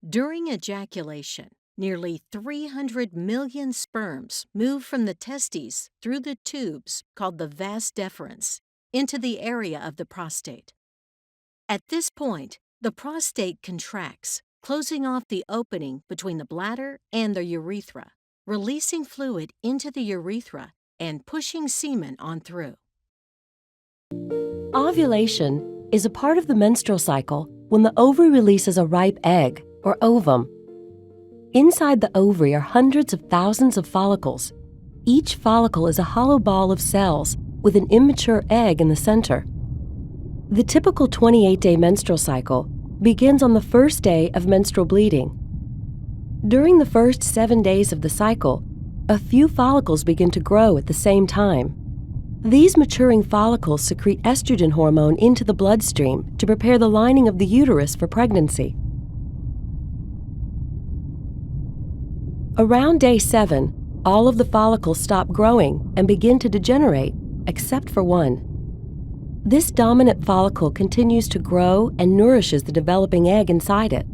During ejaculation, nearly 300 million sperms move from the testes through the tubes called the vas deferens into the area of the prostate. At this point, the prostate contracts, closing off the opening between the bladder and the urethra, releasing fluid into the urethra and pushing semen on through. Ovulation is a part of the menstrual cycle when the ovary releases a ripe egg, or ovum. Inside the ovary are hundreds of thousands of follicles. Each follicle is a hollow ball of cells with an immature egg in the center. The typical 28-day menstrual cycle begins on the first day of menstrual bleeding. During the first 7 days of the cycle, a few follicles begin to grow at the same time. These maturing follicles secrete estrogen hormone into the bloodstream to prepare the lining of the uterus for pregnancy. Around day 7, all of the follicles stop growing and begin to degenerate, except for one. This dominant follicle continues to grow and nourishes the developing egg inside it.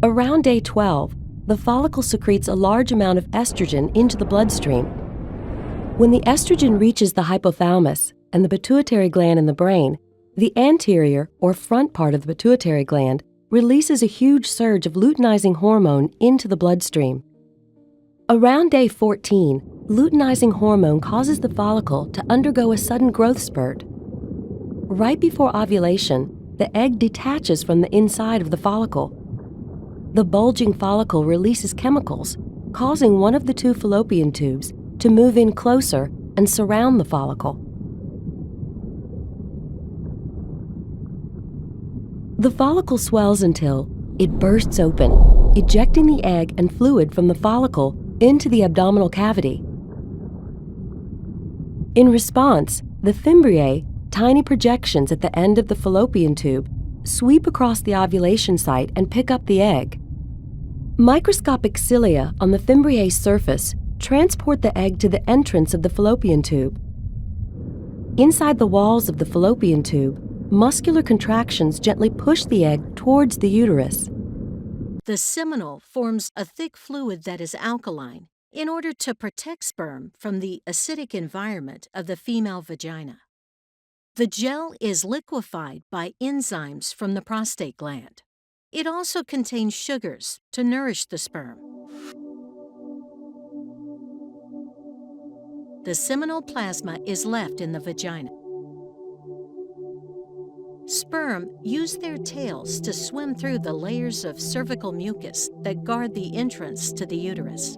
Around day 12, the follicle secretes a large amount of estrogen into the bloodstream. When the estrogen reaches the hypothalamus and the pituitary gland in the brain, the anterior or front part of the pituitary gland releases a huge surge of luteinizing hormone into the bloodstream. Around day 14, luteinizing hormone causes the follicle to undergo a sudden growth spurt. Right before ovulation, the egg detaches from the inside of the follicle. The bulging follicle releases chemicals, causing one of the two fallopian tubes to move in closer and surround the follicle. The follicle swells until it bursts open, ejecting the egg and fluid from the follicle into the abdominal cavity. In response, the fimbriae, tiny projections at the end of the fallopian tube, sweep across the ovulation site and pick up the egg. Microscopic cilia on the fimbriae's surface transport the egg to the entrance of the fallopian tube. Inside the walls of the fallopian tube, muscular contractions gently push the egg towards the uterus. The seminal forms a thick fluid that is alkaline in order to protect sperm from the acidic environment of the female vagina. The gel is liquefied by enzymes from the prostate gland. It also contains sugars to nourish the sperm. The seminal plasma is left in the vagina. Sperm use their tails to swim through the layers of cervical mucus that guard the entrance to the uterus.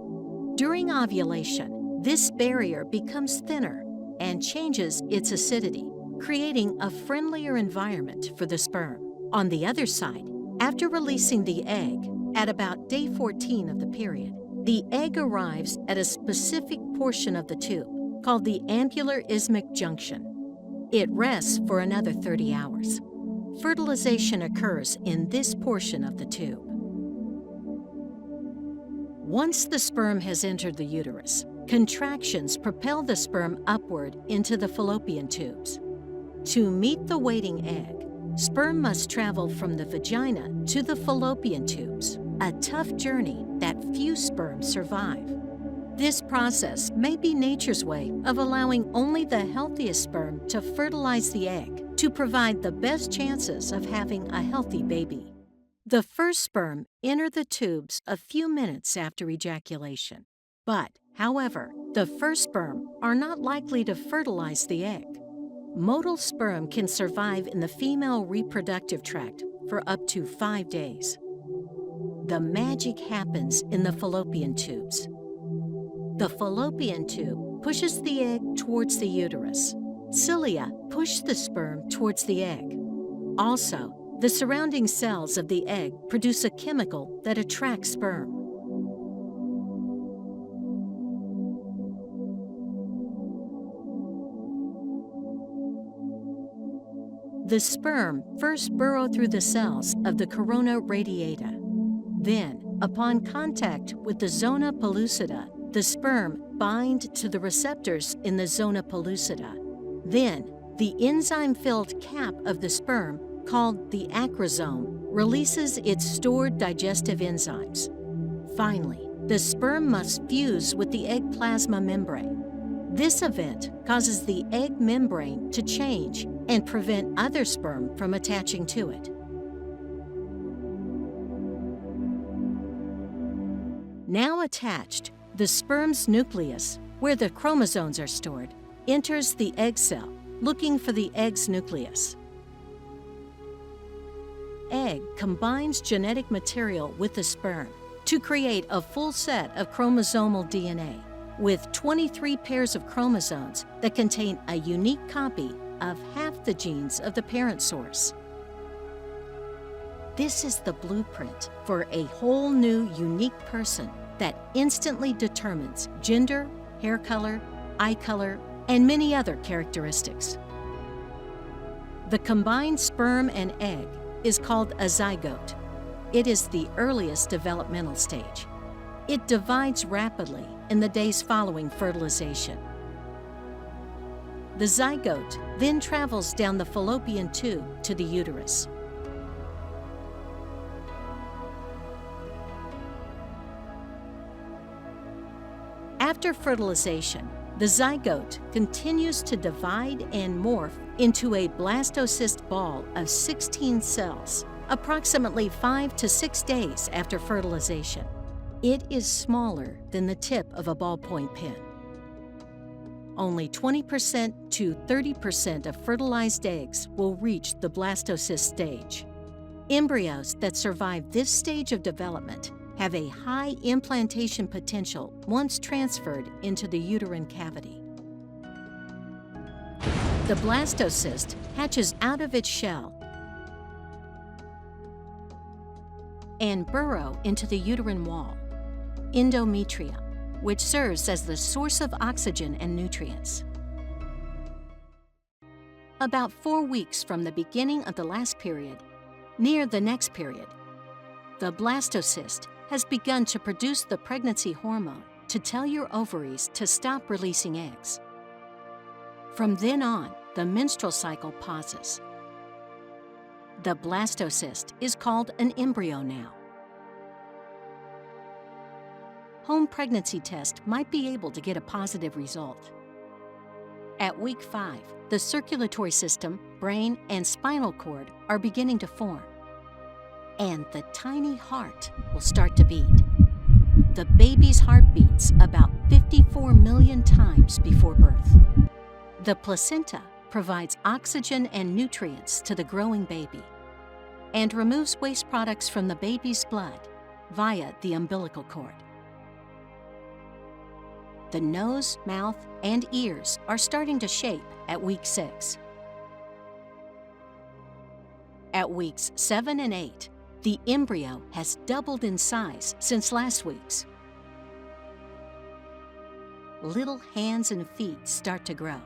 During ovulation, this barrier becomes thinner and changes its acidity, creating a friendlier environment for the sperm. On the other side, after releasing the egg, at about day 14 of the period, the egg arrives at a specific portion of the tube called the ampular isthmic junction. It rests for another 30 hours. Fertilization occurs in this portion of the tube. Once the sperm has entered the uterus, contractions propel the sperm upward into the fallopian tubes. To meet the waiting egg, sperm must travel from the vagina to the fallopian tubes, a tough journey that few sperm survive. This process may be nature's way of allowing only the healthiest sperm to fertilize the egg to provide the best chances of having a healthy baby. The first sperm enter the tubes a few minutes after ejaculation. But, however, the first sperm are not likely to fertilize the egg. Motile sperm can survive in the female reproductive tract for up to 5 days. The magic happens in the fallopian tubes. The fallopian tube pushes the egg towards the uterus. Cilia push the sperm towards the egg. Also, the surrounding cells of the egg produce a chemical that attracts sperm. The sperm first burrow through the cells of the corona radiata. Then, upon contact with the zona pellucida, the sperm bind to the receptors in the zona pellucida. Then, the enzyme-filled cap of the sperm called the acrosome, releases its stored digestive enzymes. Finally, the sperm must fuse with the egg plasma membrane. This event causes the egg membrane to change and prevent other sperm from attaching to it. Now attached, the sperm's nucleus, where the chromosomes are stored, enters the egg cell, looking for the egg's nucleus. Egg combines genetic material with the sperm to create a full set of chromosomal DNA with 23 pairs of chromosomes that contain a unique copy of half the genes of the parent source. This is the blueprint for a whole new, unique person that instantly determines gender, hair color, eye color, and many other characteristics. The combined sperm and egg is called a zygote. It is the earliest developmental stage. It divides rapidly in the days following fertilization. The zygote then travels down the fallopian tube to the uterus. After fertilization, the zygote continues to divide and morph into a blastocyst ball of 16 cells, approximately 5 to 6 days after fertilization. It is smaller than the tip of a ballpoint pen. Only 20% to 30% of fertilized eggs will reach the blastocyst stage. Embryos that survive this stage of development have a high implantation potential once transferred into the uterine cavity. The blastocyst hatches out of its shell and burrow into the uterine wall, endometrium, which serves as the source of oxygen and nutrients. About 4 weeks from the beginning of the last period, near the next period, the blastocyst has begun to produce the pregnancy hormone to tell your ovaries to stop releasing eggs. From then on, the menstrual cycle pauses. The blastocyst is called an embryo now. Home pregnancy test might be able to get a positive result. At week 5, the circulatory system, brain, and spinal cord are beginning to form, and the tiny heart will start to beat. The baby's heart beats about 54 million times before birth. The placenta provides oxygen and nutrients to the growing baby and removes waste products from the baby's blood via the umbilical cord. The nose, mouth, and ears are starting to shape at week 6. At weeks 7 and 8, the embryo has doubled in size since last week's. Little hands and feet start to grow.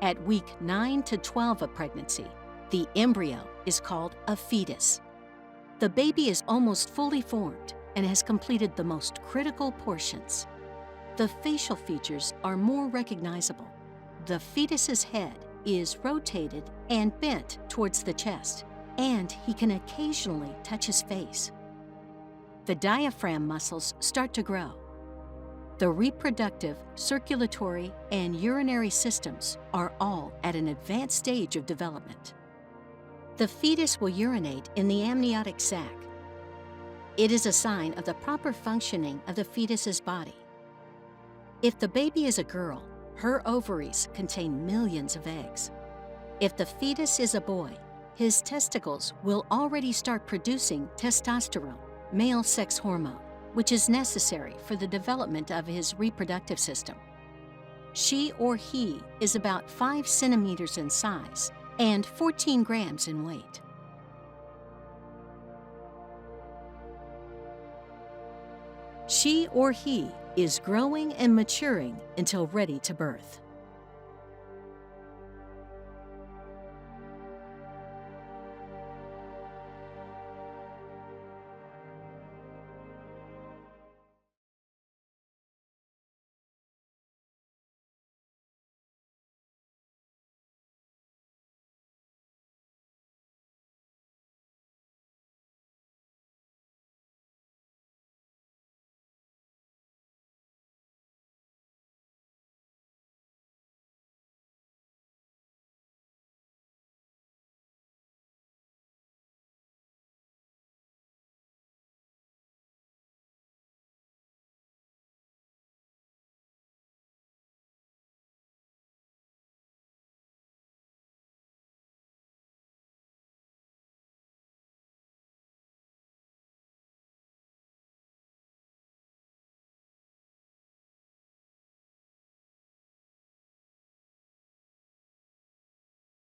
At week 9 to 12 of pregnancy, the embryo is called a fetus. The baby is almost fully formed and has completed the most critical portions. The facial features are more recognizable. The fetus's head is rotated and bent towards the chest, and he can occasionally touch his face. The diaphragm muscles start to grow. The reproductive, circulatory, and urinary systems are all at an advanced stage of development. The fetus will urinate in the amniotic sac. It is a sign of the proper functioning of the fetus's body. If the baby is a girl, her ovaries contain millions of eggs. If the fetus is a boy, his testicles will already start producing testosterone, male sex hormone, which is necessary for the development of his reproductive system. She or he is about 5 centimeters in size and 14 grams in weight. She or he is growing and maturing until ready to birth.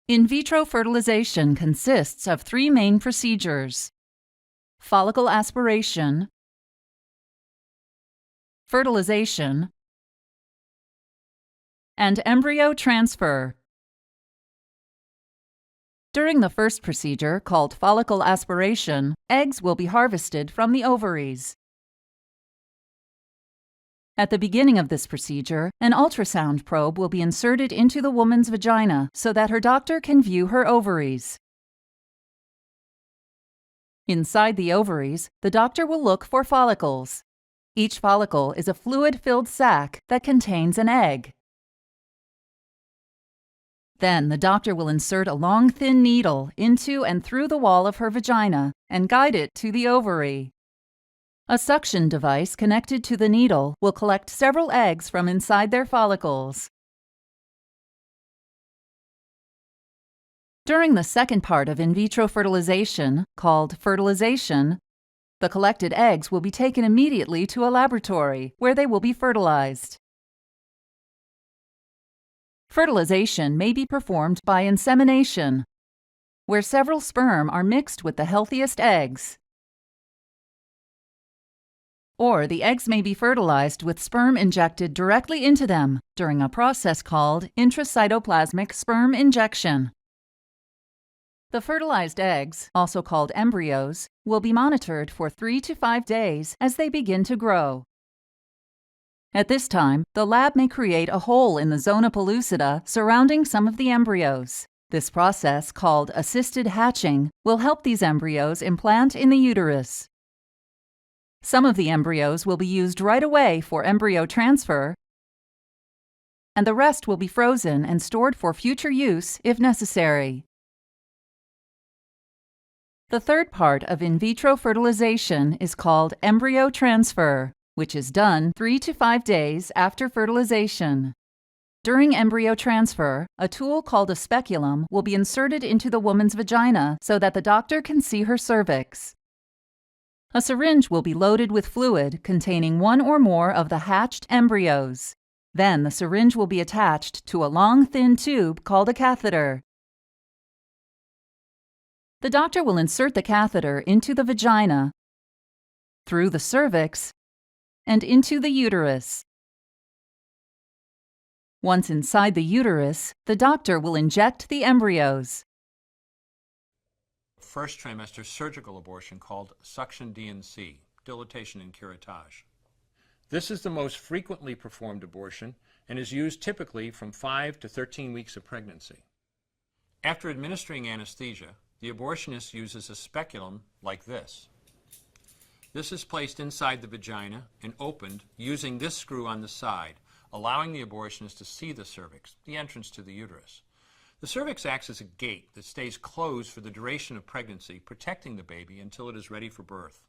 In vitro fertilization consists of three main procedures: follicle aspiration, fertilization, and embryo transfer. During the first procedure, called follicle aspiration, eggs will be harvested from the ovaries. At the beginning of this procedure, an ultrasound probe will be inserted into the woman's vagina so that her doctor can view her ovaries. Inside the ovaries, the doctor will look for follicles. Each follicle is a fluid-filled sac that contains an egg. Then the doctor will insert a long, thin needle into and through the wall of her vagina and guide it to the ovary. A suction device connected to the needle will collect several eggs from inside their follicles. During the second part of in vitro fertilization, called fertilization, the collected eggs will be taken immediately to a laboratory where they will be fertilized. Fertilization may be performed by insemination, where several sperm are mixed with the healthiest eggs. Or the eggs may be fertilized with sperm injected directly into them during a process called intracytoplasmic sperm injection. The fertilized eggs, also called embryos, will be monitored for 3 to 5 days as they begin to grow. At this time, the lab may create a hole in the zona pellucida surrounding some of the embryos. This process, called assisted hatching, will help these embryos implant in the uterus. Some of the embryos will be used right away for embryo transfer, and the rest will be frozen and stored for future use if necessary. The third part of in vitro fertilization is called embryo transfer, which is done 3 to 5 days after fertilization. During embryo transfer, a tool called a speculum will be inserted into the woman's vagina so that the doctor can see her cervix. A syringe will be loaded with fluid containing one or more of the hatched embryos. Then the syringe will be attached to a long, thin tube called a catheter. The doctor will insert the catheter into the vagina, through the cervix, and into the uterus. Once inside the uterus, the doctor will inject the embryos. First trimester surgical abortion called suction D&C, dilatation and curettage. This is the most frequently performed abortion and is used typically from 5 to 13 weeks of pregnancy. After administering anesthesia, the abortionist uses a speculum like this. This is placed inside the vagina and opened using this screw on the side, allowing the abortionist to see the cervix, the entrance to the uterus. The cervix acts as a gate that stays closed for the duration of pregnancy, protecting the baby until it is ready for birth.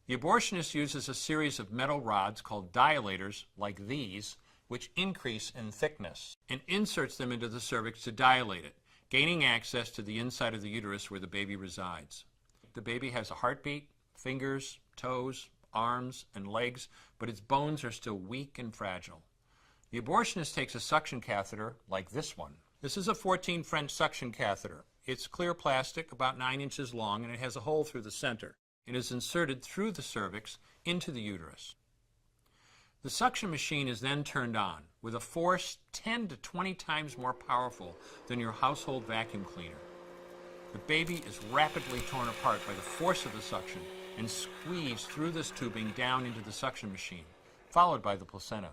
The abortionist uses a series of metal rods called dilators, like these, which increase in thickness, and inserts them into the cervix to dilate it, gaining access to the inside of the uterus where the baby resides. The baby has a heartbeat, fingers, toes, arms, and legs, but its bones are still weak and fragile. The abortionist takes a suction catheter like this one. This is a 14 French suction catheter. It's clear plastic, about 9 inches long, and it has a hole through the center. It is inserted through the cervix into the uterus. The suction machine is then turned on with a force 10 to 20 times more powerful than your household vacuum cleaner. The baby is rapidly torn apart by the force of the suction and squeezed through this tubing down into the suction machine, followed by the placenta.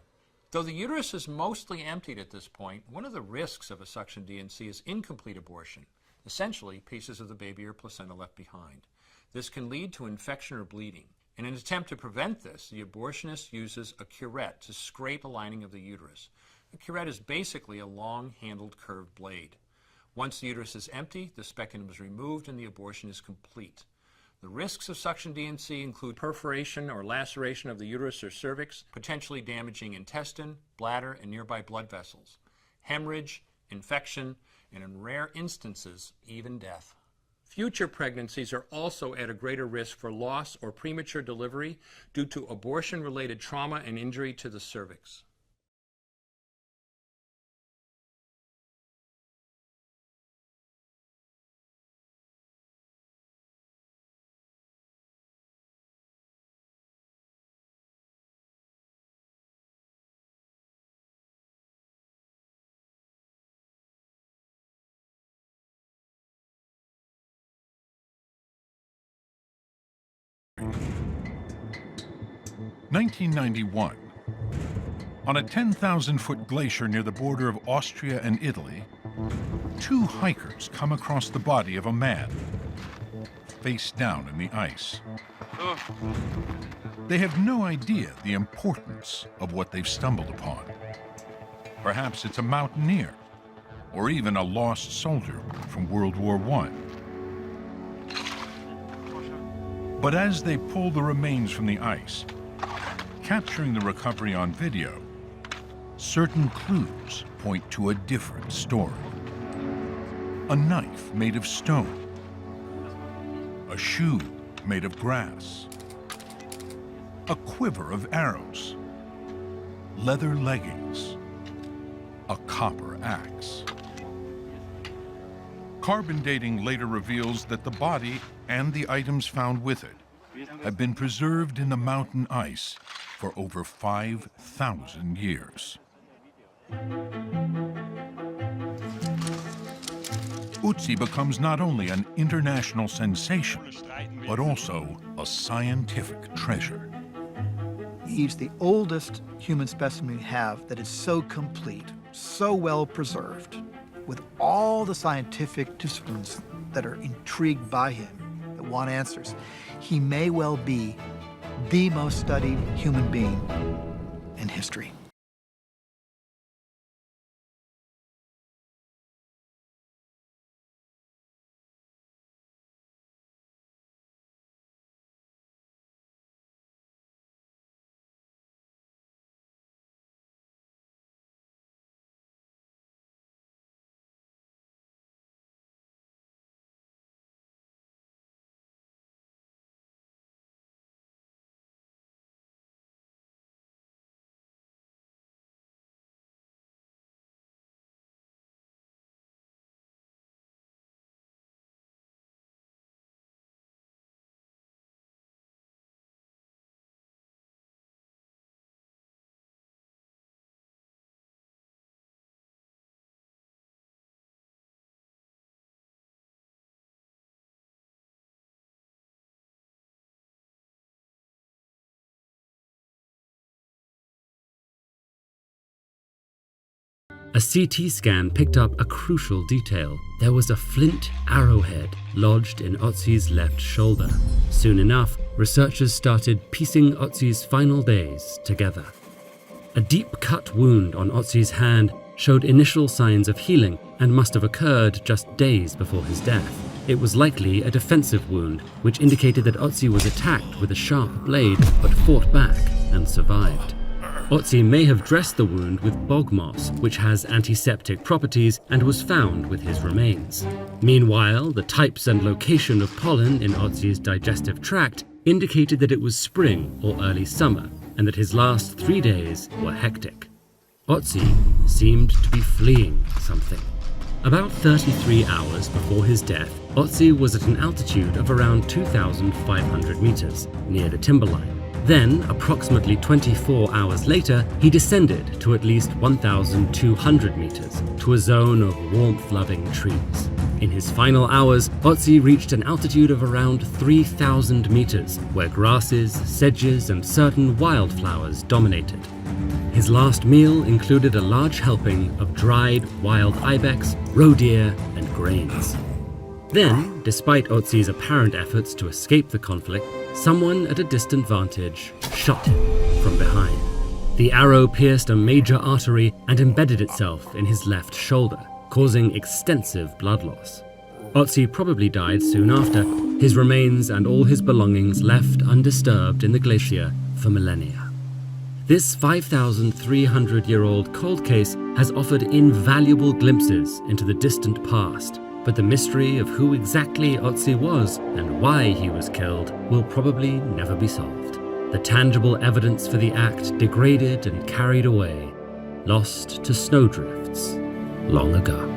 Though the uterus is mostly emptied at this point, one of the risks of a suction D&C is incomplete abortion. Essentially, pieces of the baby or placenta left behind. This can lead to infection or bleeding. In an attempt to prevent this, the abortionist uses a curette to scrape the lining of the uterus. A curette is basically a long-handled curved blade. Once the uterus is empty, the speculum is removed and the abortion is complete. The risks of suction D&C include perforation or laceration of the uterus or cervix, potentially damaging intestine, bladder, and nearby blood vessels, hemorrhage, infection, and in rare instances, even death. Future pregnancies are also at a greater risk for loss or premature delivery due to abortion-related trauma and injury to the cervix. 1991. On a 10,000-foot glacier near the border of Austria and Italy, two hikers come across the body of a man, face down in the ice. They have no idea the importance of what they've stumbled upon. Perhaps it's a mountaineer, or even a lost soldier from World War I. But as they pull the remains from the ice, capturing the recovery on video, certain clues point to a different story. A knife made of stone, a shoe made of grass, a quiver of arrows, leather leggings, a copper axe. Carbon dating later reveals that the body and the items found with it have been preserved in the mountain ice for over 5,000 years. Ötzi becomes not only an international sensation, but also a scientific treasure. He's the oldest human specimen we have that is so complete, so well preserved, with all the scientific disciplines that are intrigued by him, that want answers. He may well be the most studied human being in history. A CT scan picked up a crucial detail. There was a flint arrowhead lodged in Ötzi's left shoulder. Soon enough, researchers started piecing Ötzi's final days together. A deep cut wound on Ötzi's hand showed initial signs of healing and must have occurred just days before his death. It was likely a defensive wound, which indicated that Ötzi was attacked with a sharp blade but fought back and survived. Ötzi may have dressed the wound with bog moss, which has antiseptic properties and was found with his remains. Meanwhile, the types and location of pollen in Ötzi's digestive tract indicated that it was spring or early summer, and that his last 3 days were hectic. Ötzi seemed to be fleeing something. About 33 hours before his death, Ötzi was at an altitude of around 2,500 meters, near the timberline. Then, approximately 24 hours later, he descended to at least 1,200 meters, to a zone of warmth-loving trees. In his final hours, Ötzi reached an altitude of around 3,000 meters, where grasses, sedges, and certain wildflowers dominated. His last meal included a large helping of dried wild ibex, roe deer, and grains. Then, despite Ötzi's apparent efforts to escape the conflict, someone at a distant vantage shot him from behind. The arrow pierced a major artery and embedded itself in his left shoulder, causing extensive blood loss. Ötzi probably died soon after, his remains and all his belongings left undisturbed in the glacier for millennia. This 5,300-year-old cold case has offered invaluable glimpses into the distant past, but the mystery of who exactly Ötzi was and why he was killed will probably never be solved. The tangible evidence for the act degraded and carried away, lost to snowdrifts long ago.